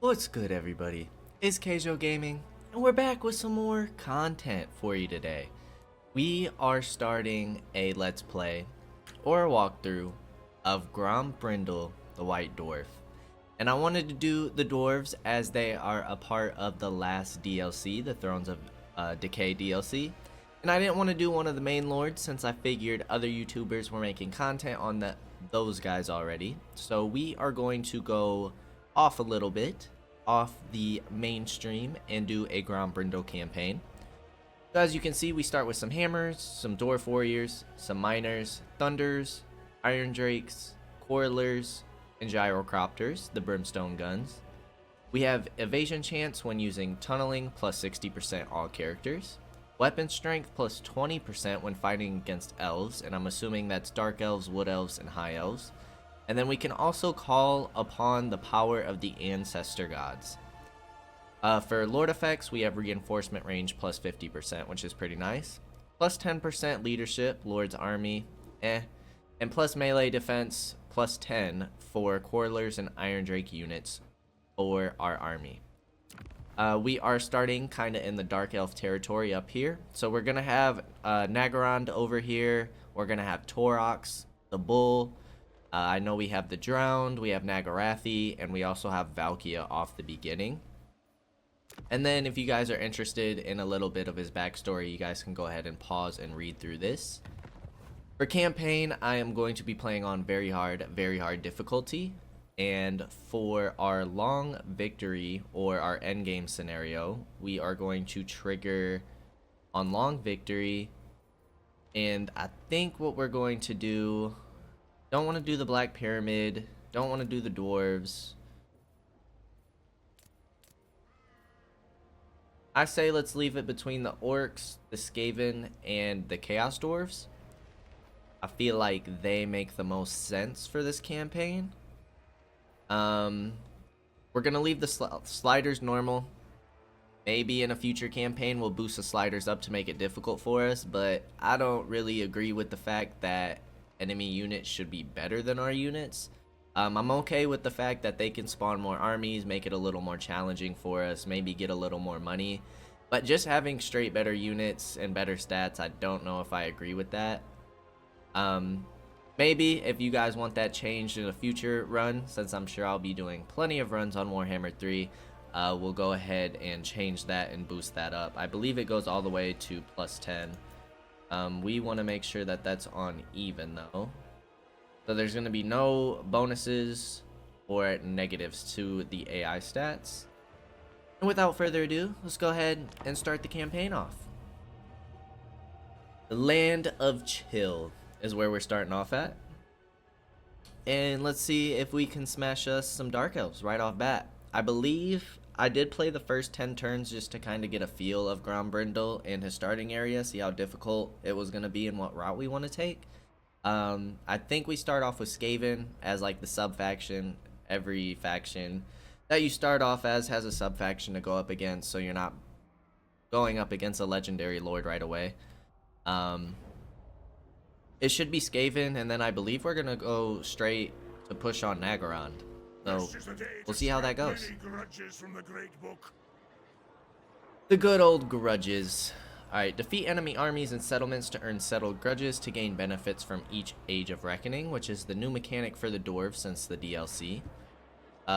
What's good, everybody? It's Kaige-O Gaming, and we're back with some more content for you today. We are starting a Let's Play, or a walkthrough, of Grombrindal the White Dwarf. And I wanted to do the dwarves as they are a part of the last DLC, the Thrones of Decay DLC. And I didn't want to do one of the main lords since I figured other YouTubers were making content on those guys already. So we are going to go off a little bit, off the mainstream, and do a Grombrindal campaign. So as you can see, we start with some hammers, some dwarf warriors, some miners, thunders, iron drakes, quarrelers, and gyrocopters, the brimstone guns. We have evasion chance when using tunneling plus 60% all characters. Weapon strength plus 20% when fighting against elves, and I'm assuming that's dark elves, wood elves, and high elves. And then we can also call upon the power of the ancestor gods. For lord effects, we have reinforcement range plus 50%, which is pretty nice. Plus 10% leadership, lord's army, and plus melee defense plus 10 for quarrelers and iron drake units for our army. We are starting kind of in the dark elf territory up here. So we're going to have Nagorond over here. We're going to have Torox, the bull. I know we have the Drowned, we have Nagarathi, and we also have Valkia off the beginning. And then if you guys are interested in a little bit of his backstory, you guys can go ahead and pause and read through this. For campaign, I am going to be playing on very hard difficulty. And for our long victory, or our endgame scenario, we are going to trigger on long victory. And I think what we're going to do... Don't want to do the Black Pyramid. Don't want to do the dwarves. I say let's leave it between the orcs, the Skaven, and the Chaos Dwarves. I feel like they make the most sense for this campaign. We're gonna leave the sliders normal. Maybe in a future campaign we'll boost the sliders up to make it difficult for us, but I don't really agree with the fact that enemy units should be better than our units. I'm okay with the fact that they can spawn more armies, make it a little more challenging for us, maybe get a little more money. But just having straight better units and better stats, I don't know if I agree with that. Maybe if you guys want that changed in a future run, since I'm sure I'll be doing plenty of runs on Warhammer 3, we'll go ahead and change that and boost that up. I believe it goes all the way to plus 10. We want to make sure that that's on even though. So there's going to be no bonuses or negatives to the AI stats. And without further ado, let's go ahead and start the campaign off. The Land of Chill is where we're starting off at. And let's see if we can smash us some Dark Elves right off bat. I believe I did play the first 10 turns just to kind of get a feel of Grombrindal and his starting area, see how difficult it was going to be and what route we want to take. I think we start off with Skaven as like the sub-faction. Every faction that you start off as has a sub-faction to go up against, so you're not going up against a legendary lord right away. It should be Skaven, and then I believe we're going to go straight to push on Nagorond. So, we'll see how that goes. The good old grudges. Alright, defeat enemy armies and settlements to earn settled grudges to gain benefits from each Age of Reckoning, which is the new mechanic for the dwarves since the DLC.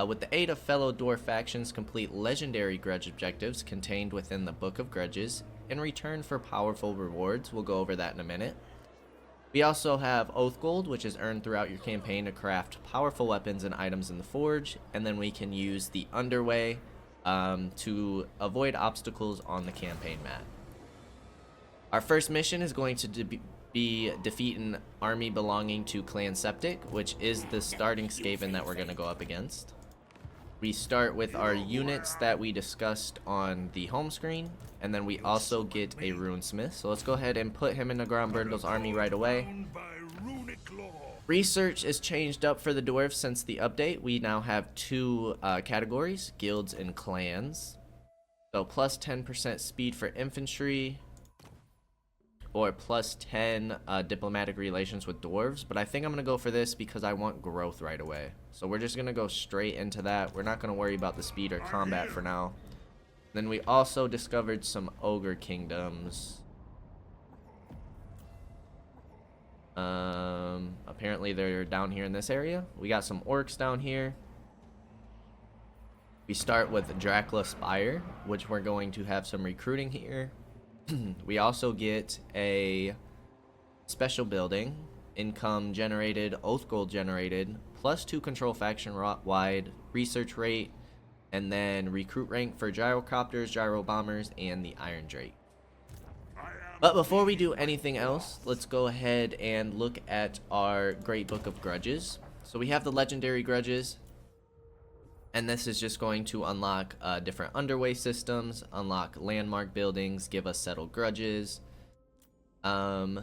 With the aid of fellow dwarf factions, complete legendary grudge objectives contained within the Book of Grudges in return for powerful rewards. We'll go over that in a minute. We also have Oath Gold, which is earned throughout your campaign to craft powerful weapons and items in the Forge, and then we can use the Underway to avoid obstacles on the campaign map. Our first mission is going to be defeat an army belonging to Clan Septic, which is the starting Skaven that we're going to go up against. We start with our units that we discussed on the home screen, and then we also get a Runesmith. So let's go ahead and put him in the Grombrindal's army right away. Research is changed up for the dwarves since the update. We now have two categories, guilds and clans. So plus 10% speed for infantry, or plus 10 diplomatic relations with dwarves, but I think I'm going to go for this because I want growth right away. So we're just going to go straight into that. We're not going to worry about the speed or combat for now. Then we also discovered some ogre kingdoms. Apparently they're down here in this area. We got some orcs down here. We start with Dracula Spire, which we're going to have some recruiting here. We also get a special building, income generated, oath gold generated, plus 2 control faction wide, research rate, and then recruit rank for gyrocopters, gyro bombers, and the Iron Drake. But before we do anything else, let's go ahead and look at our Great Book of Grudges. So we have the legendary grudges, and this is just going to unlock different underway systems, unlock landmark buildings, give us settled grudges. We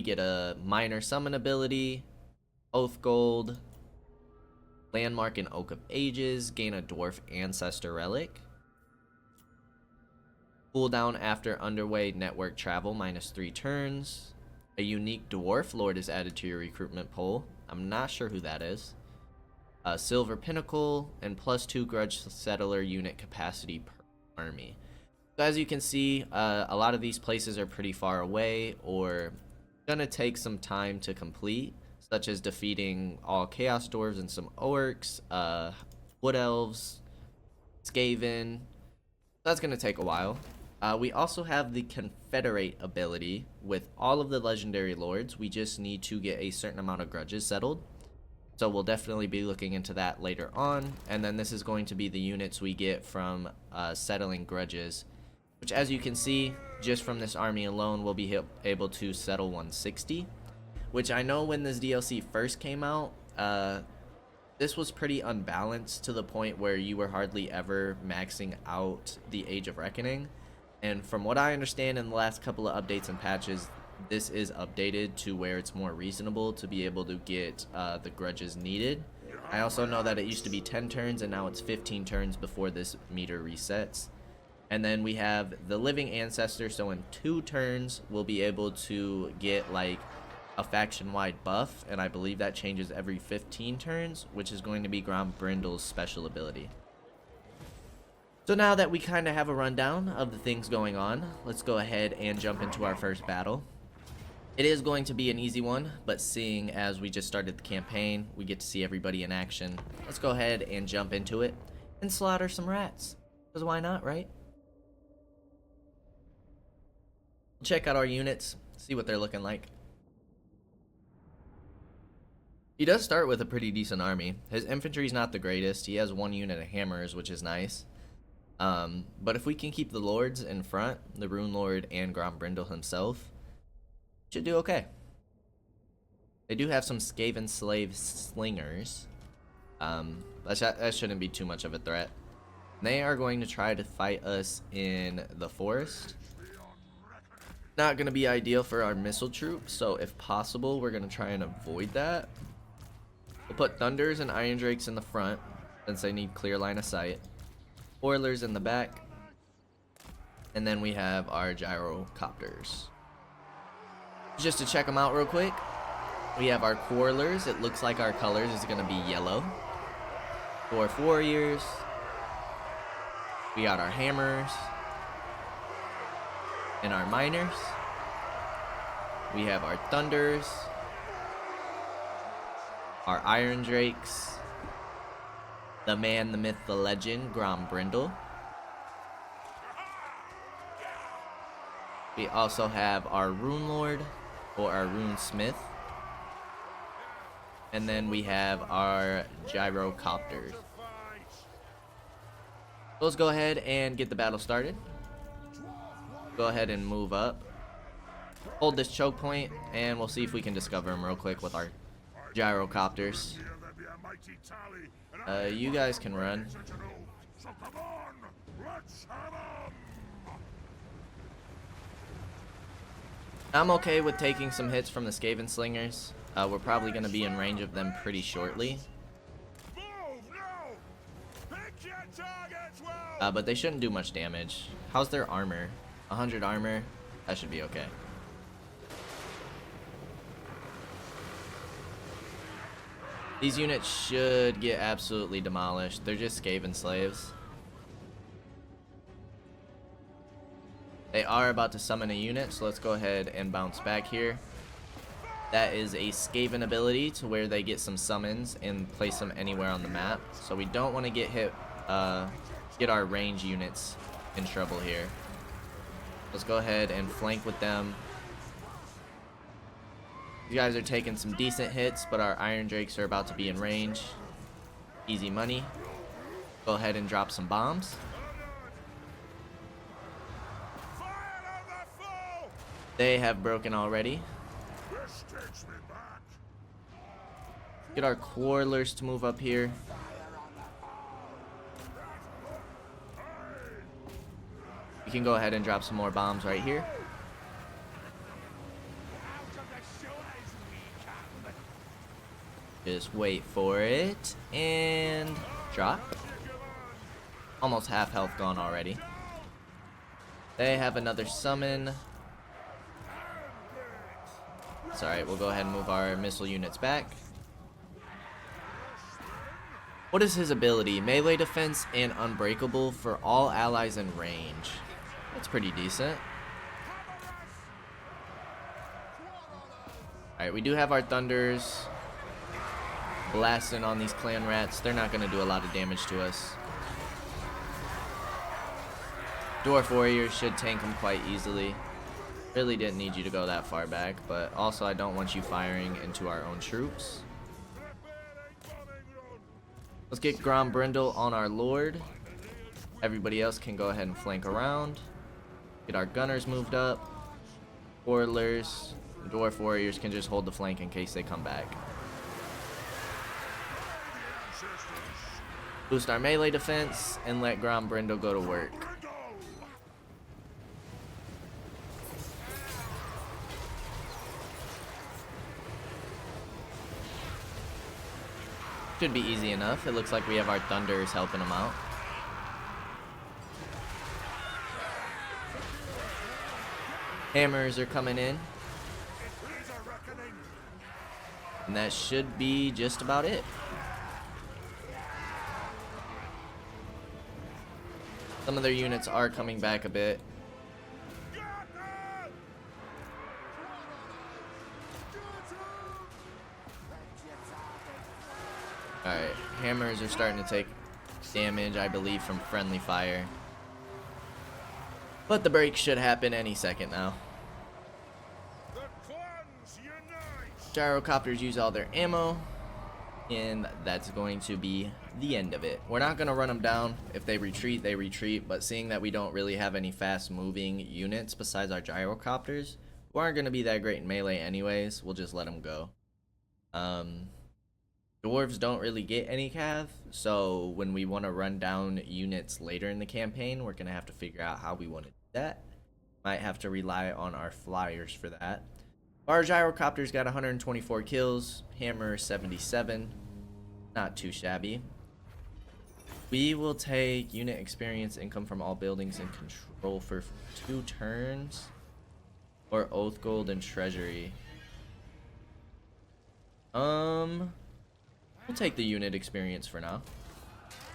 get a minor summon ability, oath gold, landmark and Oak of Ages, gain a dwarf ancestor relic. Cooldown after underway network travel, -3 turns. A unique dwarf lord is added to your recruitment pool. I'm not sure who that is. Silver Pinnacle, and plus 2 grudge settler unit capacity per army. So as you can see, a lot of these places are pretty far away or gonna take some time to complete, such as defeating all chaos dwarves and some orcs, wood elves, Skaven. That's gonna take a while. We also have the Confederate ability with all of the legendary lords. We just need to get a certain amount of grudges settled. So we'll definitely be looking into that later on. And then this is going to be the units we get from settling grudges, which, as you can see, just from this army alone, we'll be able to settle 160. Which I know when this DLC first came out, this was pretty unbalanced to the point where you were hardly ever maxing out the Age of Reckoning. And from what I understand in the last couple of updates and patches, this is updated to where it's more reasonable to be able to get the grudges needed. I also know that it used to be 10 turns and now it's 15 turns before this meter resets. And then we have the Living Ancestor, so in 2 turns we'll be able to get like a faction-wide buff, and I believe that changes every 15 turns, which is going to be Grombrindal's special ability. So now that we kind of have a rundown of the things going on, let's go ahead and jump into our first battle. It is going to be an easy one, but seeing as we just started the campaign, we get to see everybody in action. Let's go ahead and jump into it and slaughter some rats, because why not, right? Check out our units, see what they're looking like. He does start with a pretty decent army. His infantry's not the greatest. He has 1 unit of hammers, which is nice. But if we can keep the lords in front, the Rune Lord and Grombrindal himself, should do okay. They do have some Skaven slave slingers. That shouldn't be too much of a threat. They are going to try to fight us in the forest. Not going to be ideal for our missile troops, so if possible, we're going to try and avoid that. We'll put Thunders and Iron Drakes in the front, since they need clear line of sight. Oilers in the back. And then we have our gyrocopters. Just to check them out real quick, we have our Quarrelers. It looks like our colors is going to be yellow. Dwarf Warriors. We got our Hammers. And our Miners. We have our Thunders. Our Iron Drakes. The man, the myth, the legend, Grombrindal. We also have our Rune Lord, or our Rune Smith. And then we have our gyrocopters. Let's go ahead and get the battle started. Go ahead and move up. Hold this choke point, and we'll see if we can discover him real quick with our gyrocopters. You guys can run. I'm okay with taking some hits from the Skaven slingers. We're probably going to be in range of them pretty shortly. But they shouldn't do much damage. How's their armor? 100 armor. That should be okay. These units should get absolutely demolished. They're just Skaven slaves. They are about to summon a unit, so let's go ahead and bounce back here. That is a Skaven ability to where they get some summons and place them anywhere on the map. So we don't want to get hit, get our range units in trouble here. Let's go ahead and flank with them. You guys are taking some decent hits, but our Iron Drakes are about to be in range. Easy money. Go ahead and drop some bombs. They have broken already. Get our Quarrelers to move up here. You can go ahead and drop some more bombs right here. Just wait for it and drop. Almost half health gone already. They have another summon. It's alright, we'll go ahead and move our missile units back. What is his ability? Melee defense and unbreakable for all allies in range. That's pretty decent. Alright, we do have our Thunders blasting on these clan rats. They're not going to do a lot of damage to us. Dwarf Warriors should tank them quite easily. Really didn't need you to go that far back, but also I don't want you firing into our own troops. Let's get Grombrindal on our Lord. Everybody else can go ahead and flank around. Get our gunners moved up. Quarrelers, Dwarf Warriors can just hold the flank in case they come back. Boost our melee defense and let Grombrindal go to work. Should be easy enough. It looks like we have our Thunders helping them out. Hammers are coming in. And that should be just about it. Some of their units are coming back a bit. Alright, hammers are starting to take damage, I believe, from friendly fire. But the break should happen any second now. Gyrocopters use all their ammo, and that's going to be the end of it. We're not going to run them down. If they retreat, they retreat, but seeing that we don't really have any fast-moving units besides our gyrocopters, who aren't going to be that great in melee anyways, we'll just let them go. Dwarves don't really get any cav, so when we want to run down units later in the campaign, we're going to have to figure out how we want to do that. Might have to rely on our flyers for that. Our gyrocopters got 124 kills, hammer 77, not too shabby. We will take unit experience income from all buildings and control for 2 turns, or oath gold and treasury. We'll take the unit experience for now.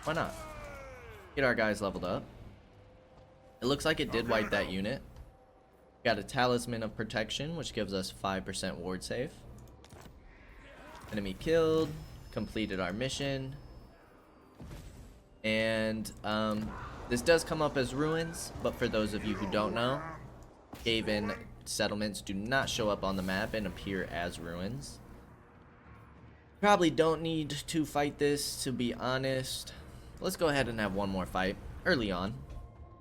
Why not? Get our guys leveled up. It looks like it did wipe that unit. Got a talisman of protection, which gives us 5% ward save. Enemy killed. Completed our mission. And this does come up as ruins, but for those of you who don't know, Skaven settlements do not show up on the map and appear as ruins. Probably don't need to fight this, to be honest. Let's go ahead and have one more fight early on.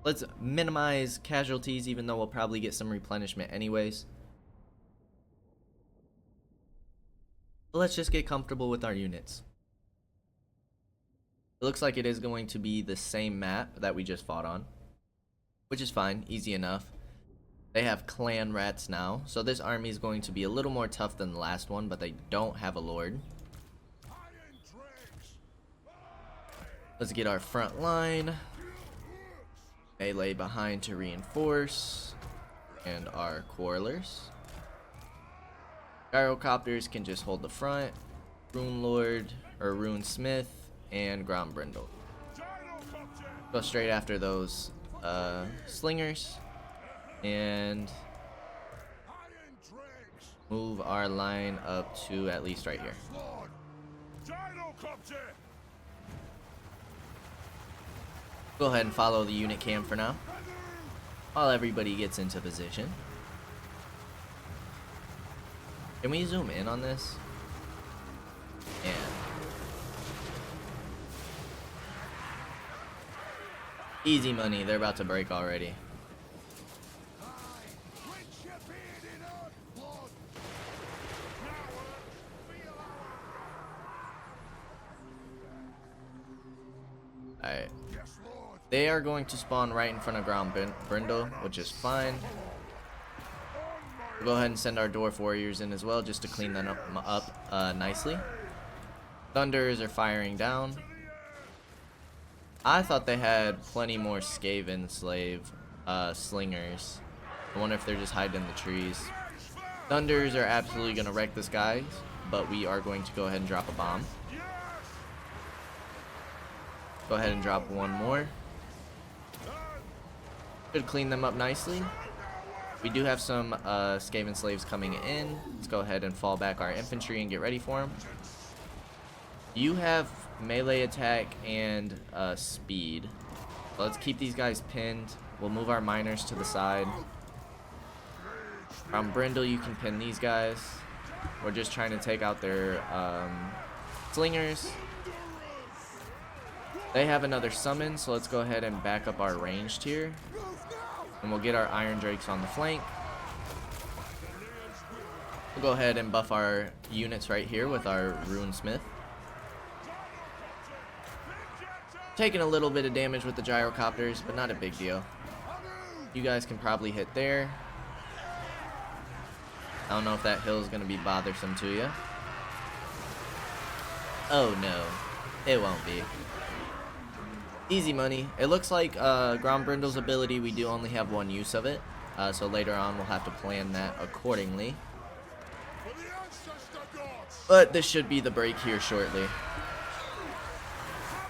Let's minimize casualties, even though we'll probably get some replenishment anyways. But let's just get comfortable with our units. It looks like it is going to be the same map that we just fought on, which is fine, easy enough. They have clan rats now, so this army is going to be a little more tough than the last one, but they don't have a lord. Let's get our front line. Melee behind to reinforce. and our quarrelers. Gyrocopters can just hold the front. Rune Lord or Rune Smith and Grombrindal. Go straight after those slingers and move our line up to at least right here. Go ahead and follow the unit cam for now while everybody gets into position. Can we zoom in on this? Yeah. Easy money, they're about to break already. Alright. They are going to spawn right in front of Grombrindal, which is fine. We'll go ahead and send our Dwarf Warriors in as well, just to clean them up nicely. Thunders are firing down. I thought they had plenty more Skaven slave slingers. I wonder if they're just hiding in the trees. Thunders are absolutely going to wreck this guy, but we are going to go ahead and drop a bomb. Go ahead and drop one more. Should clean them up nicely. We do have some Skaven slaves coming in. Let's go ahead and fall back our infantry and get ready for them. You have melee attack and speed. So let's keep these guys pinned. We'll move our miners to the side. From Grombrindal, you can pin these guys. We're just trying to take out their slingers. They have another summon, so let's go ahead and back up our ranged here. And we'll get our Iron Drakes on the flank. We'll go ahead and buff our units right here with our Rune Smith. Taking a little bit of damage with the gyrocopters, but not a big deal. You guys can probably hit there. I don't know if that hill is going to be bothersome to you. Oh no, it won't be. Easy money. It looks like Grombrindal's ability, we do only have one use of it. So later on we'll have to plan that accordingly. But this should be the break here shortly.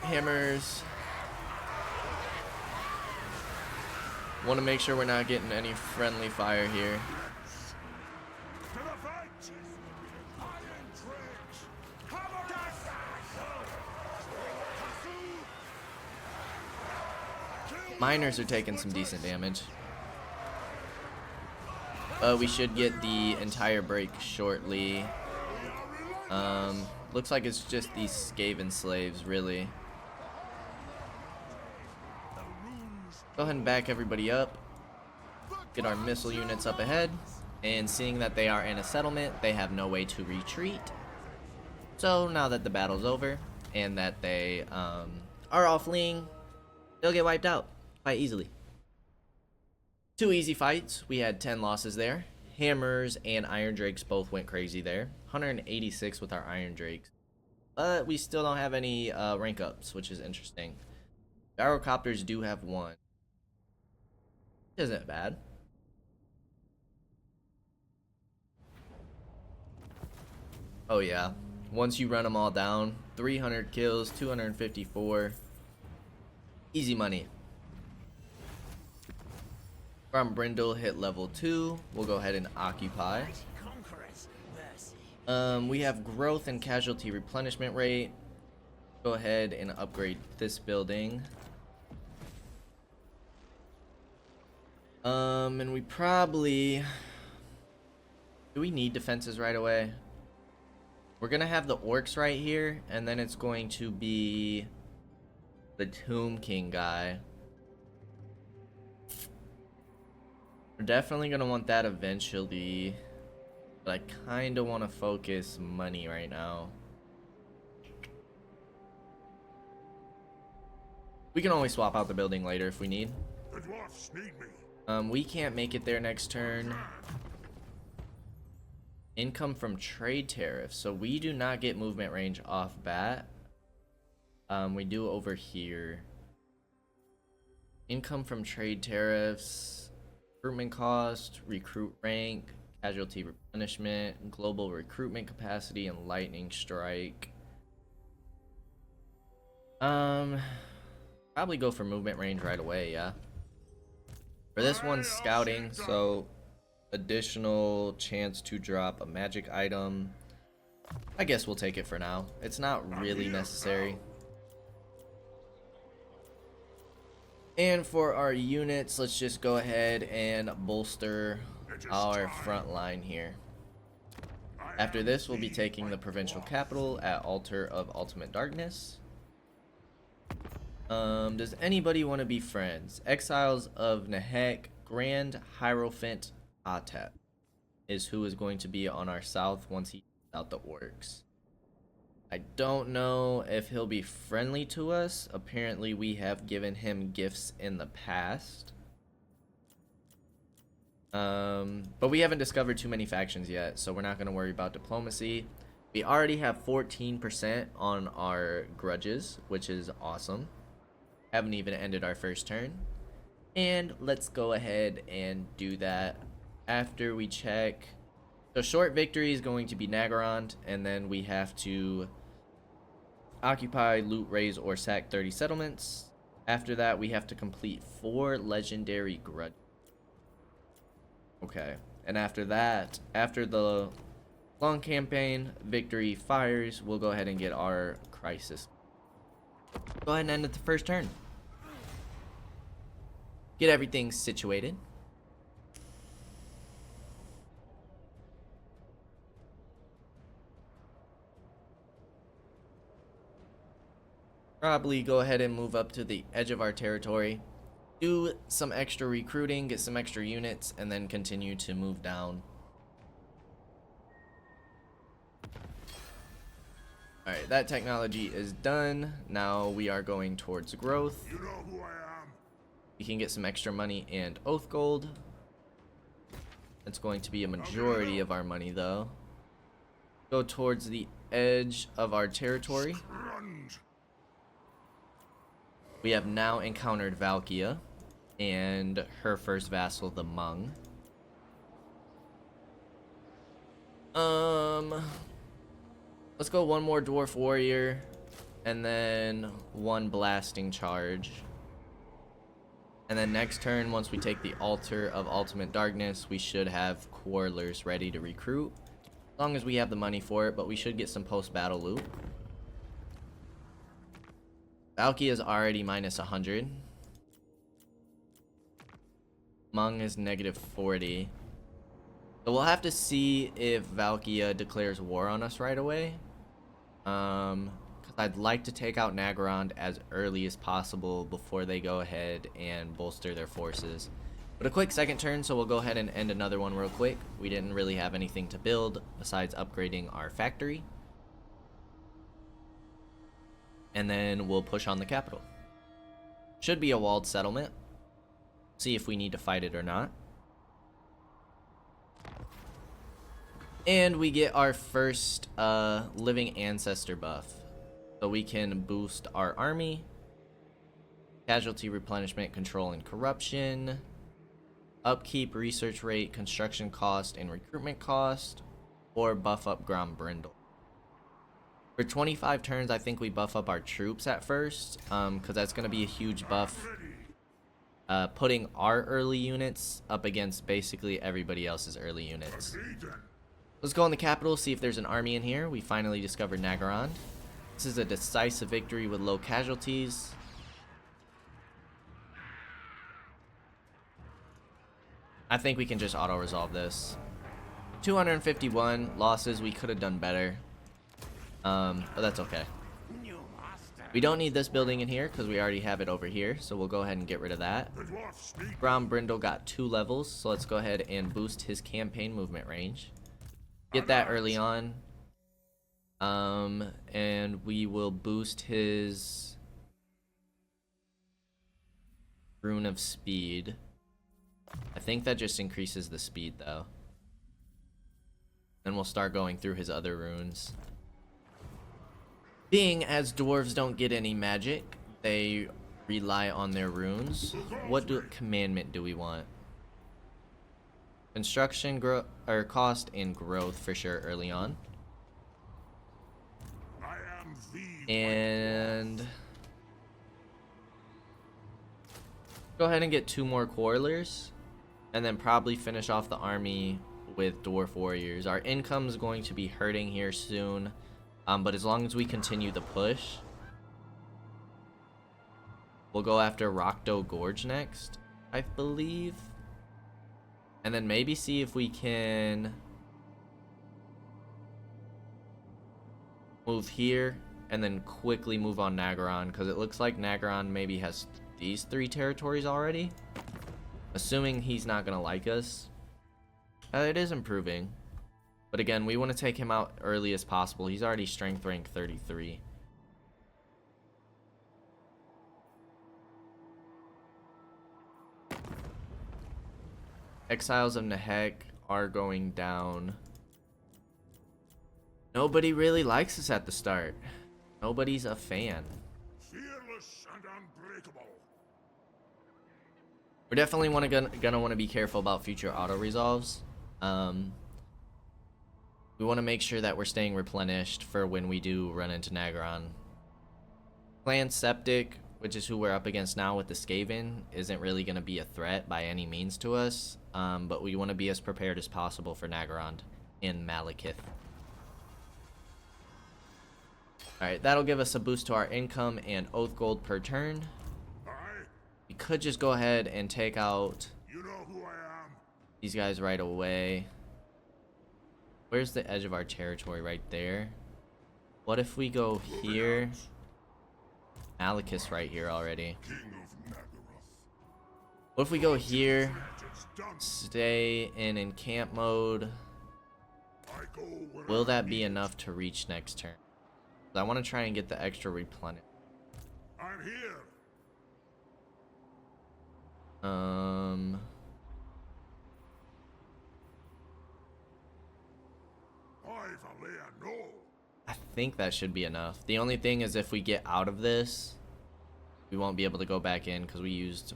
Hammers. Want to make sure we're not getting any friendly fire here. Miners are taking some decent damage. We should get the entire break shortly. Looks like it's just these Skaven slaves, really. Go ahead and back everybody up. Get our missile units up ahead. And seeing that they are in a settlement, they have no way to retreat. So now that the battle's over and that they are all fleeing, they'll get wiped out quite easily. 2 easy fights. We had 10 losses there. Hammers and Iron Drakes both went crazy there. 186 with our Iron Drakes. But we still don't have any rank ups, which is interesting. Gyrocopters do have 1. Isn't bad. Oh yeah. Once you run them all down, 300 kills, 254. Easy money. Grombrindal hit level 2. We'll go ahead and occupy. We have growth and casualty replenishment rate. Go ahead and upgrade this building. And we probably... Do we need defenses right away? We're gonna have the orcs right here, and then it's going to be the Tomb King guy. We're definitely gonna want that eventually, but I kinda wanna focus money right now. We can always swap out the building later if we need. The dwarfs need me. We can't make it there next turn. Income from trade tariffs, so we do not get movement range off bat. We do over here. Income from trade tariffs. recruitment cost, recruit rank, casualty replenishment, global recruitment capacity, and lightning strike. Probably go for movement range right away, yeah. For this one, scouting, so additional chance to drop a magic item. I guess we'll take it for now. It's not really necessary. And for our units, let's just go ahead and bolster our front line here. After this, we'll be taking the provincial capital at Altar of Ultimate Darkness. Does anybody want to be friends? Exiles of Nehek, Grand Hierophant Atep is who is going to be on our south once he gets out the orcs. I don't know if he'll be friendly to us. Apparently we have given him gifts in the past. But we haven't discovered too many factions yet, so we're not going to worry about diplomacy. We already have 14% on our grudges, which is awesome. Haven't even ended our first turn. And let's go ahead and do that after we check. So short victory is going to be Nagorond, and then we have to occupy, loot, raise, or sack 30 settlements. After that, we have to complete 4 legendary grudges. Okay, and after that, after the long campaign victory fires, we'll go ahead and get our crisis. Go ahead and end at the first turn. Get everything situated. Probably go ahead and move up to the edge of our territory. Do some extra recruiting, get some extra units, and then continue to move down. Alright, that technology is done. Now we are going towards growth. You know who I am? We can get some extra money and oath gold. That's going to be a majority of our money though. Go towards the edge of our territory. We have now encountered Valkia and her first vassal, the Hmong. Let's go one more dwarf warrior and then one blasting charge. And then next turn, once we take the Altar of Ultimate Darkness, we should have Quarrelers ready to recruit. As long as we have the money for it, but we should get some post-battle loot. Valkia is already minus 100. Hmong is negative 40. So we'll have to see if Valkia declares war on us right away. Because I'd like to take out Nagorond as early as possible before they go ahead and bolster their forces. But a quick second turn, so we'll go ahead and end another one real quick. We didn't really have anything to build besides upgrading our factory. And then we'll push on the capital. Should be a walled settlement. See if we need to fight it or not. And we get our first living ancestor buff. So we can boost our army, casualty replenishment, control and corruption, upkeep, research rate, construction cost, and recruitment cost, or buff up Grombrindal. For 25 turns, I think we buff up our troops at first, because that's going to be a huge buff, putting our early units up against basically everybody else's early units. Let's go in the capital, see if there's an army in here. We finally discovered Nagorond. This is a decisive victory with low casualties. I think we can just auto-resolve this. 251 losses, we could have done better. But that's okay. We don't need this building in here because we already have it over here, so we'll go ahead and get rid of that. Grombrindal got 2 levels, so let's go ahead and boost his campaign movement range. Get that early on. And we will boost his Rune of Speed. I think that just increases the speed though. Then we'll start going through his other runes. Being as dwarves don't get any magic, they rely on their runes. What commandment do we want? Construction cost and growth for sure early on. I am the And go ahead and get 2 more quarrelers, and then probably finish off the army with dwarf warriors. Our income is going to be hurting here soon, but as long as we continue the push, we'll go after Rockdoe Gorge next, I believe, and then maybe see if we can move here and then quickly move on Nagaron, because it looks like Nagaron maybe has these 3 territories already, assuming he's not gonna like us. It is improving, but again, we want to take him out early as possible. He's already strength rank 33. Exiles of Nehek are going down. Nobody really likes us at the start. Nobody's a fan. fearless and unbreakable. We're definitely gonna want to be careful about future auto resolves. We want to make sure that we're staying replenished for when we do run into Nagaron. Clan Septic, which is who we're up against now with the Skaven, isn't really going to be a threat by any means to us, but we want to be as prepared as possible for Nagaron in Malekith. Alright, that'll give us a boost to our income and oath gold per turn. We could just go ahead and take out You know who I am. these guys right away. Where's the edge of our territory? Right there. What if we go here? Malekith's right here already. King of Nagaroth. What if we go here, It's done. stay in encamp mode? I go where Will I that be need. enough to reach next turn? I want to try and get the extra replenish. I'm here. No. I think that should be enough. The only thing is if we get out of this, we won't be able to go back in because we used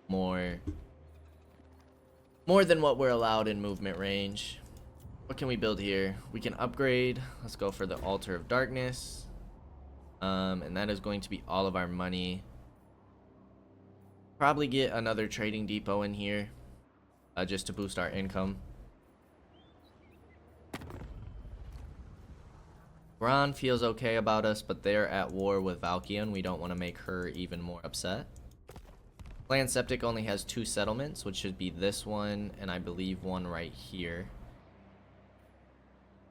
more than what we're allowed in movement range. What can we build here? We can upgrade. Let's go for the Altar of Darkness. And that is going to be all of our money. Probably get another trading depot in here just to boost our income. Ron feels okay about us, but they're at war with Valkia, and we don't want to make her even more upset. Clan Septic only has 2 settlements, which should be this one, and I believe one right here.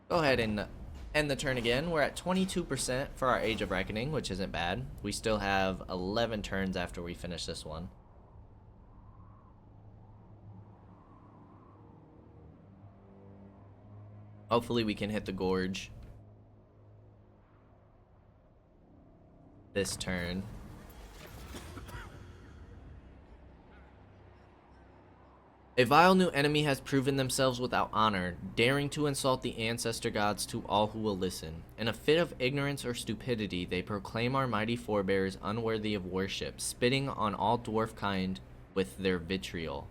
Go ahead and end the turn again. We're at 22% for our Age of Reckoning, which isn't bad. We still have 11 turns after we finish this one. Hopefully we can hit the Gorge this turn. A vile new enemy has proven themselves without honor, daring to insult the ancestor gods to all who will listen. In a fit of ignorance or stupidity, they proclaim our mighty forebears unworthy of worship, spitting on all dwarf kind with their vitriol.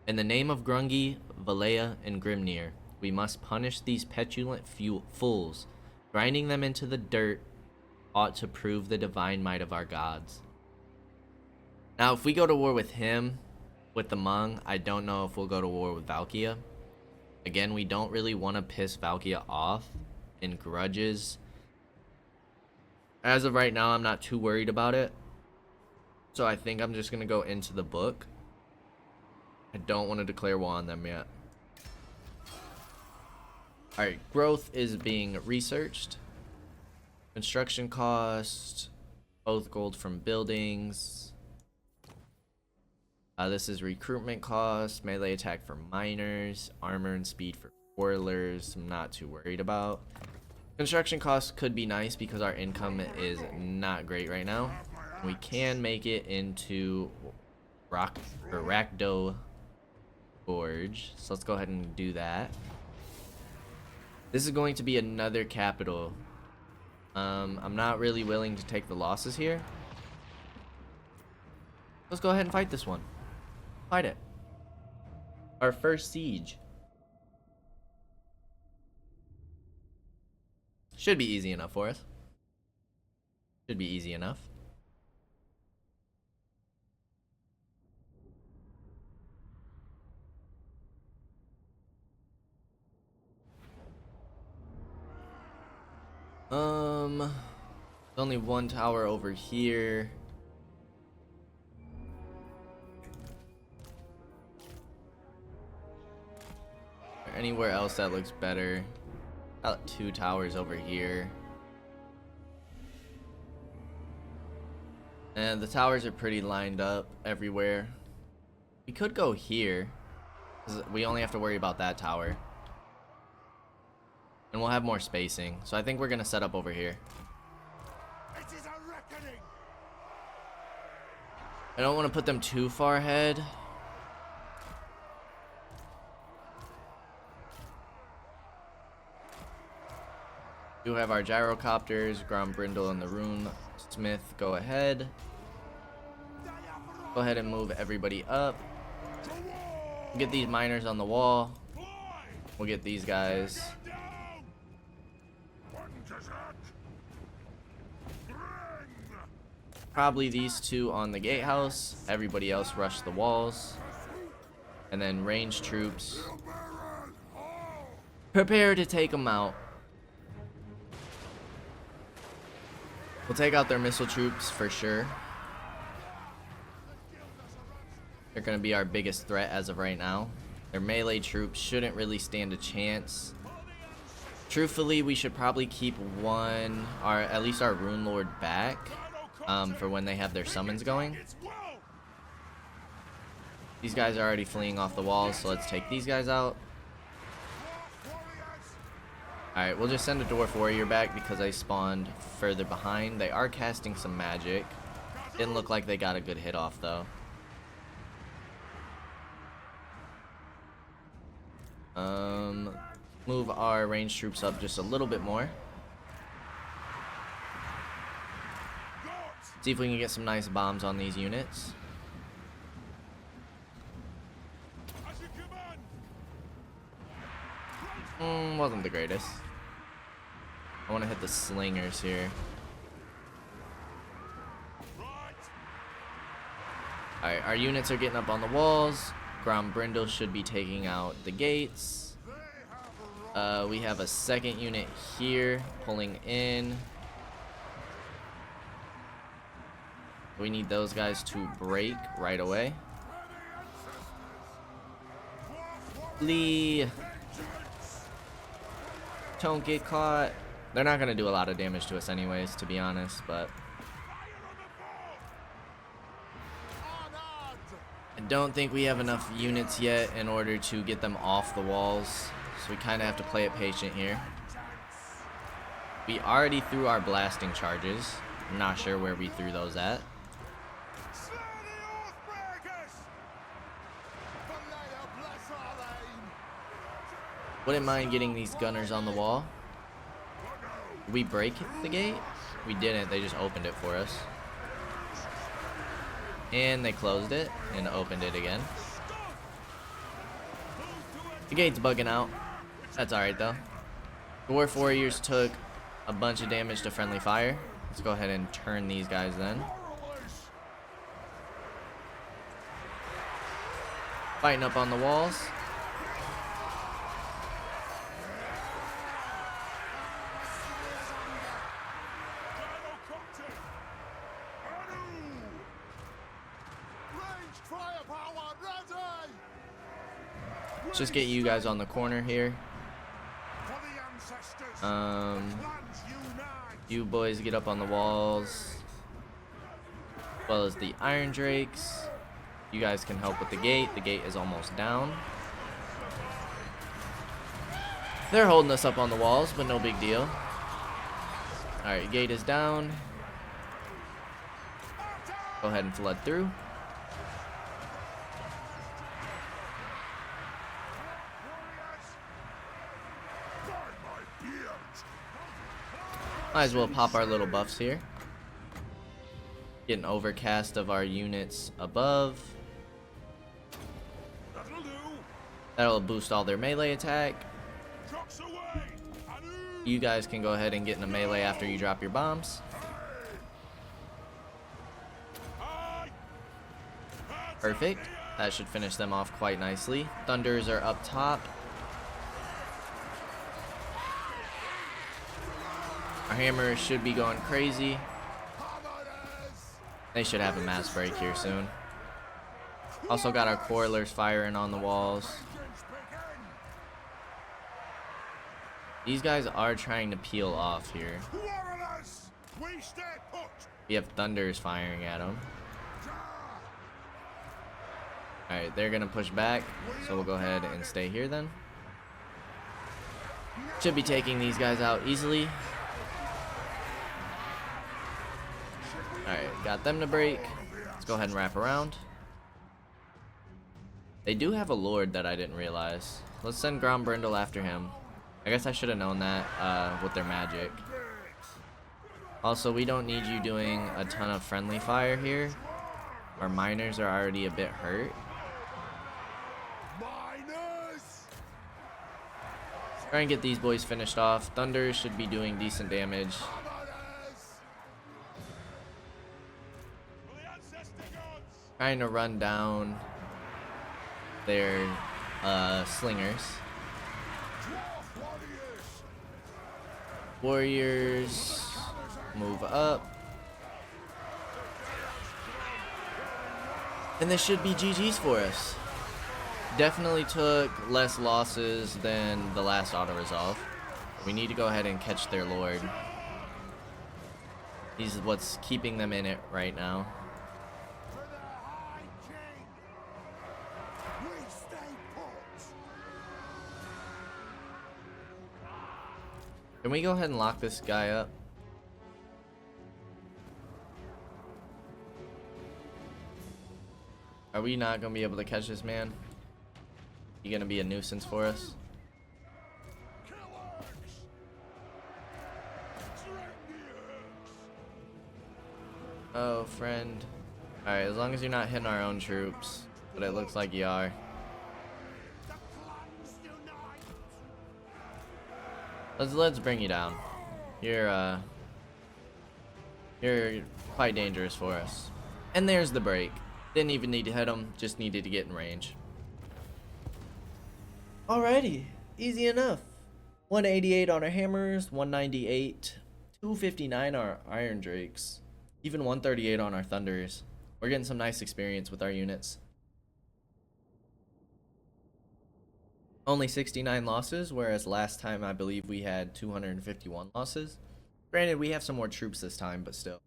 In the name of Grungi, Valea, and Grimnir, we must punish these petulant fools. Grinding them into the dirt ought to prove the divine might of our gods. Now, if we go to war with him, with the Hmong, I don't know if we'll go to war with Valkia. Again, we don't really want to piss Valkia off in grudges. As of right now, I'm not too worried about it. So I think I'm just going to go into the book. I don't want to declare war on them yet. Alright, growth is being researched. Construction cost, both gold from buildings. This is recruitment cost, melee attack for miners, armor and speed for quarrelers. I'm not too worried about. Construction costs could be nice because our income is not great right now. We can make it into Rockdoe Gorge, so let's go ahead and do that. This is going to be another capital. I'm not really willing to take the losses here. Let's go ahead and fight this one. Fight it. Our first siege. Should be easy enough for us. Should be easy enough. There's only one tower over here. Anywhere else that looks better? About 2 towers over here. And the towers are pretty lined up everywhere. We could go here, 'cause we only have to worry about that tower. And we'll have more spacing. So I think we're gonna set up over here. It is a reckoning. I don't want to put them too far ahead. We do have our gyrocopters, Grombrindal and the Rune Smith. Go ahead. Go ahead and move everybody up. Get these miners on the wall. We'll get these guys. Probably these 2 on the gatehouse. Everybody else rush the walls. And then ranged troops. Prepare to take them out. We'll take out their missile troops for sure. They're going to be our biggest threat as of right now. Their melee troops shouldn't really stand a chance. Truthfully, we should probably keep at least our Rune Lord back for when they have their summons going. These guys are already fleeing off the walls, so let's take these guys out. Alright, we'll just send a Dwarf Warrior back because they spawned further behind. They are casting some magic. Didn't look like they got a good hit off though. Move our ranged troops up just a little bit more. See if we can get some nice bombs on these units. Wasn't the greatest. I want to hit the slingers here. Alright, our units are getting up on the walls. Grombrindal should be taking out the gates. We have a second unit here pulling in. We need those guys to break right away. Flee. Don't get caught. They're not going to do a lot of damage to us anyways, to be honest, but I don't think we have enough units yet in order to get them off the walls, so we kind of have to play it patient here. We already threw our blasting charges. I'm not sure where we threw those at. Wouldn't mind getting these gunners on the wall. Did we break the gate? We didn't, they just opened it for us. And they closed it and opened it again. The gate's bugging out. That's alright though. Dwarf Warriors took a bunch of damage to friendly fire. Let's go ahead and turn these guys then. Fighting up on the walls. Let's just get you guys on the corner here. You boys get up on the walls, as well as the Iron Drakes. You guys can help with the gate. The gate is almost down. They're holding us up on the walls, but no big deal. Alright, gate is down. Go ahead and flood through. Might as well pop our little buffs here. Get an overcast of our units above. That'll boost all their melee attack. You guys can go ahead and get in a melee after you drop your bombs. Perfect. That should finish them off quite nicely. Thunders are up top. Our hammers should be going crazy. They should have a mass break here soon. Also got our coilers firing on the walls. These guys are trying to peel off here. We have thunders firing at them. Alright, they're gonna push back, so we'll go ahead and stay here then. Should be taking these guys out easily. Alright, got them to break. Let's go ahead and wrap around. They do have a lord that I didn't realize. Let's send Grombrindal after him. I guess I should have known that with their magic. Also, we don't need you doing a ton of friendly fire here. Our miners are already a bit hurt. Try and get these boys finished off. Thunder should be doing decent damage. Trying to run down their slingers. Warriors move up. And this should be GG's for us. Definitely took less losses than the last auto-resolve. We need to go ahead and catch their lord. He's what's keeping them in it right now. Can we go ahead and lock this guy up? Are we not going to be able to catch this man? He going to be a nuisance for us? Oh, friend. Alright, as long as you're not hitting our own troops. But it looks like you are. Let's bring you down. You're quite dangerous for us. And there's the break. Didn't even need to hit him, just needed to get in range. Alrighty, easy enough. 188 on our hammers, 198, 259 on our iron drakes, even 138 on our thunders. We're getting some nice experience with our units. Only 69 losses, whereas last time I believe we had 251 losses. Granted, we have some more troops this time, but still.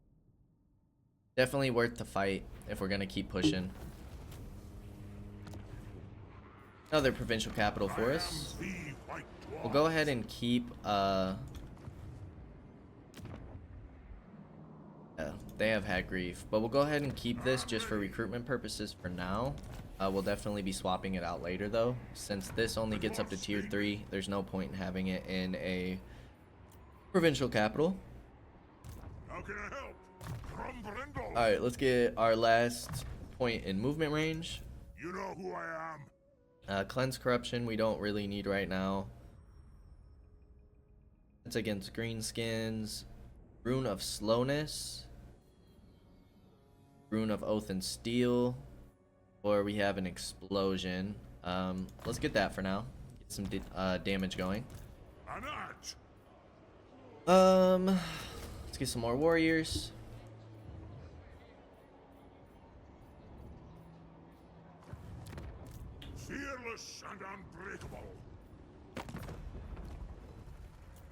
Definitely worth the fight if we're going to keep pushing. Another provincial capital for us. We'll go ahead and keep... yeah, they have had grief. But we'll go ahead and keep this just for recruitment purposes for now. We'll definitely be swapping it out later though. Since this only gets up to tier 3, there's no point in having it in a provincial capital. How can I help? Grombrindal. Alright, let's get our last point in movement range. You know who I am. Cleanse corruption we don't really need right now. It's against greenskins. Rune of slowness. Rune of oath and steel. Or we have an explosion. Let's get that for now. Get some damage going. Let's get some more warriors. Fearless and unbreakable.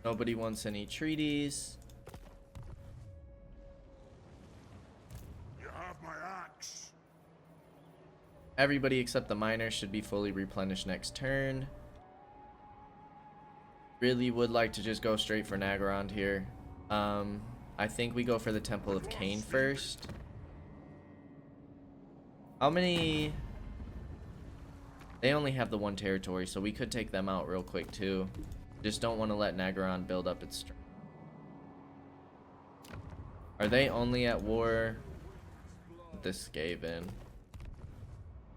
Nobody wants any treaties. You have my axe. Everybody except the miner should be fully replenished next turn. Really would like to just go straight for Nagarond here. I think we go for the Temple of Cain first. How many... They only have the one territory, so we could take them out real quick too. Just don't want to let Nagarond build up its strength. Are they only at war with this Skaven?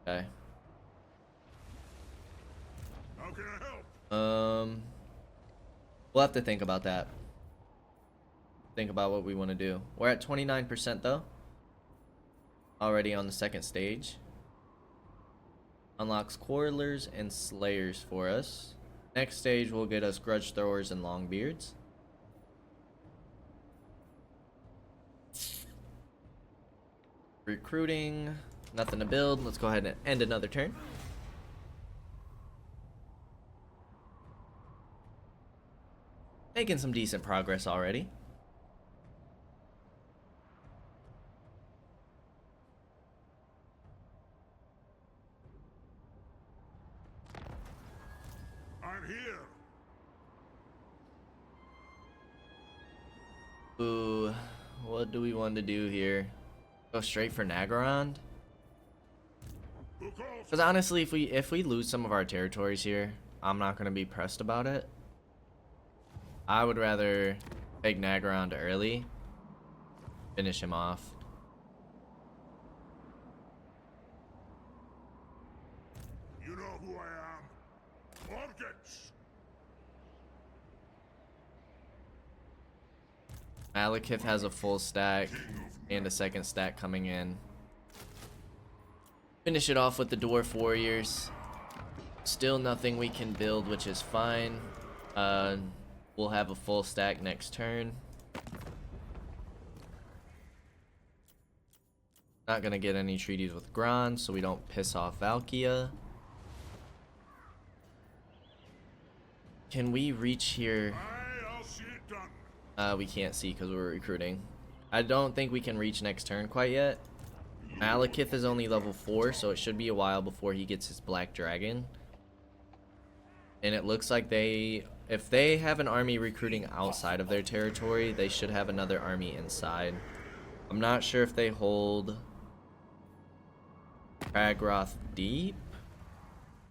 Okay. How can I help? We'll have to think about that. Think about what we want to do. We're at 29% though. Already on the second stage. Unlocks Quarrelers and Slayers for us. Next stage will get us Grudge Throwers and Longbeards. Recruiting. Nothing to build. Let's go ahead and end another turn. Making some decent progress already. I'm here. Ooh, what do we want to do here? Go straight for Nagorond? Look off. Because honestly, if we lose some of our territories here, I'm not gonna be pressed about it. I would rather take Nagorond early, finish him off. You know who I am. Organs. Malekith has a full stack and a second stack coming in. Finish it off with the Dwarf Warriors. Still nothing we can build, which is fine. We'll have a full stack next turn. Not gonna get any treaties with Grond, so we don't piss off Valkia. Can we reach here? I'll see it done. We can't see because we're recruiting. I don't think we can reach next turn quite yet. Malekith is only level 4, so it should be a while before he gets his Black Dragon. And it looks like if they have an army recruiting outside of their territory, they should have another army inside. I'm not sure if they hold Kragroth Deep.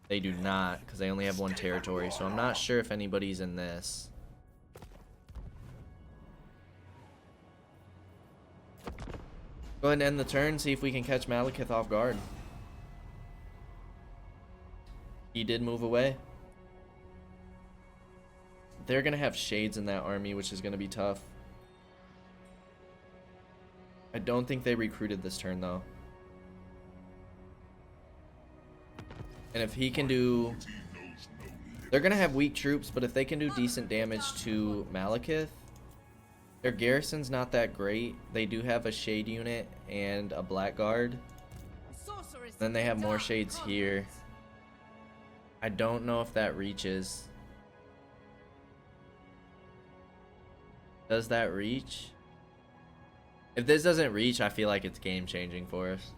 They do not, because they only have one territory, so I'm not sure if anybody's in this. Go ahead and end the turn, see if we can catch Malekith off guard. He did move away. They're going to have shades in that army, which is going to be tough. I don't think they recruited this turn, though. And if he can do... They're going to have weak troops, but if they can do decent damage to Malekith... Their garrison's not that great. They do have a shade unit and a blackguard. Then they have more shades here. I don't know if that reaches. Does that reach? If this doesn't reach, I feel like it's game changing for us.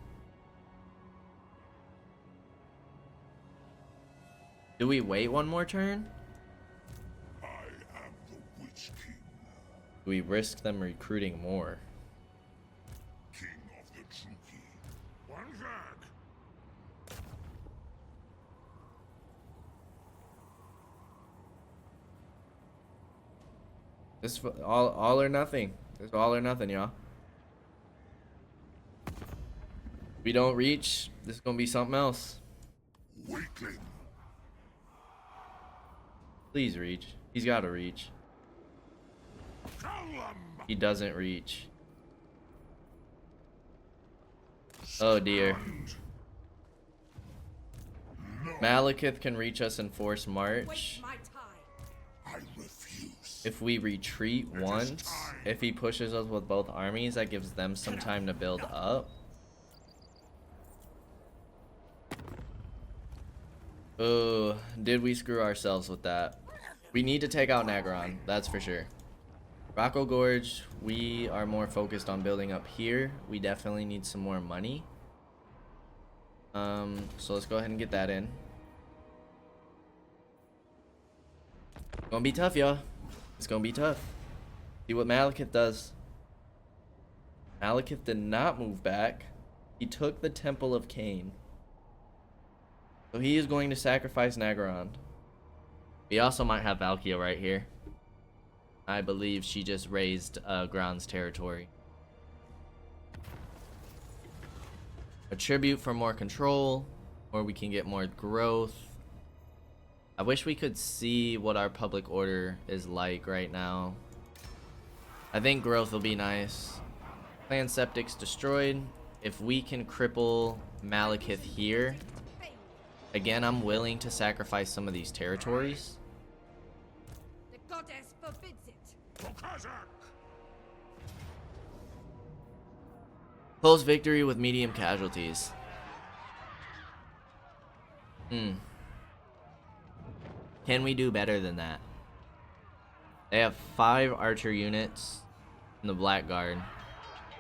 Do we wait one more turn? I am the Witch King. Do we risk them recruiting more? King of the Druki. One flag. This all or nothing. It's all or nothing, y'all. If we don't reach, this is gonna be something else. Weakling. Please reach. He's gotta reach. Callum. He doesn't reach. Oh dear. No, Malekith can reach us in force march. I refuse. If we retreat once, if he pushes us with both armies, that gives them some time to build up. Oh, did we screw ourselves with that? We need to take out Nagorond, that's for sure. Rocco Gorge, we are more focused on building up here. We definitely need some more money. So let's go ahead and get that in. Gonna be tough, y'all. It's gonna be tough. See what Malekith does. Malekith did not move back. He took the Temple of Cain. So he is going to sacrifice Nagorond. We also might have Valkia right here. I believe she just raised Grond's territory. A tribute for more control, or we can get more growth. I wish we could see what our public order is like right now. I think growth will be nice. Clan Septic's destroyed. If we can cripple Malekith here, again, I'm willing to sacrifice some of these territories. The goddess forbids it. For Kazakh! Close victory with medium casualties. Can we do better than that? They have 5 archer units in the Blackguard,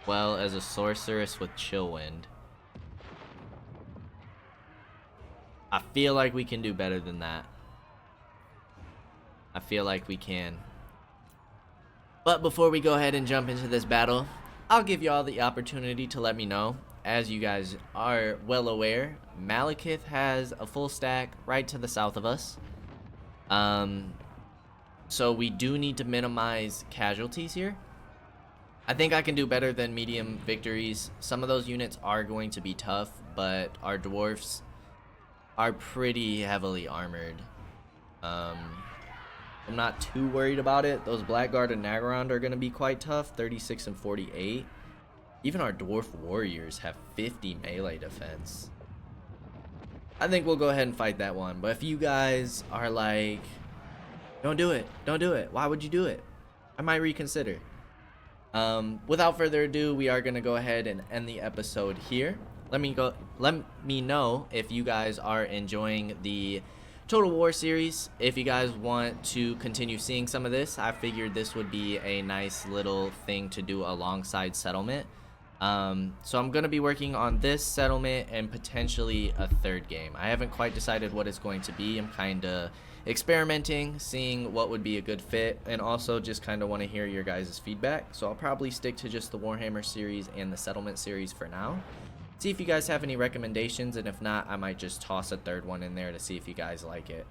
well as a sorceress with Chillwind. I feel like we can do better than that. I feel like we can. But before we go ahead and jump into this battle, I'll give you all the opportunity to let me know. As you guys are well aware, Malekith has a full stack right to the south of us. So we do need to minimize casualties here. I think I can do better than medium victories. Some of those units are going to be tough, but our dwarfs are pretty heavily armored. I'm not too worried about it. Those Blackguard and Nagarond are going to be quite tough, 36 and 48. Even our dwarf warriors have 50 melee defense. I think we'll go ahead and fight that one. But if you guys are like, don't do it, don't do it, why would you do it? I might reconsider. Without further ado, we are going to go ahead and end the episode here. Let me know if you guys are enjoying the Total War series. If you guys want to continue seeing some of this, I figured this would be a nice little thing to do alongside Settlement. So I'm going to be working on this, Settlement, and potentially a third game. I haven't quite decided what it's going to be. I'm kind of experimenting, seeing what would be a good fit, and also just kind of want to hear your guys' feedback. So I'll probably stick to just the Warhammer series and the Settlement series for now. See if you guys have any recommendations, and if not, I might just toss a third one in there to see if you guys like it.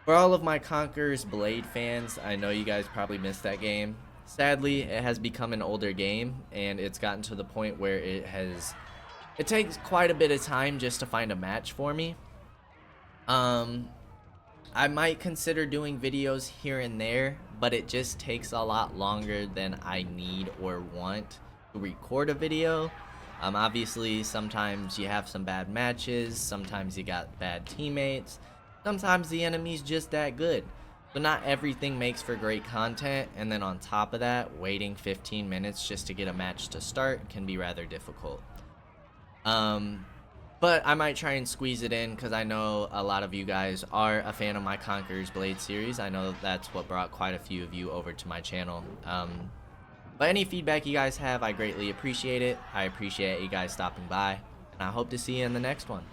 For all of my Conqueror's Blade fans, I know you guys probably missed that game. Sadly, it has become an older game, and it's gotten to the point where it takes quite a bit of time just to find a match for me. I might consider doing videos here and there, but it just takes a lot longer than I need or want to record a video. Obviously, sometimes you have some bad matches, sometimes you got bad teammates, sometimes the enemy's just that good. So not everything makes for great content, and then on top of that, waiting 15 minutes just to get a match to start can be rather difficult. But I might try and squeeze it in because I know a lot of you guys are a fan of my Conqueror's Blade series. I know that's what brought quite a few of you over to my channel. But any feedback you guys have, I greatly appreciate it. I appreciate you guys stopping by, and I hope to see you in the next one.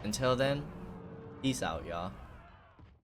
Until then, peace out, y'all.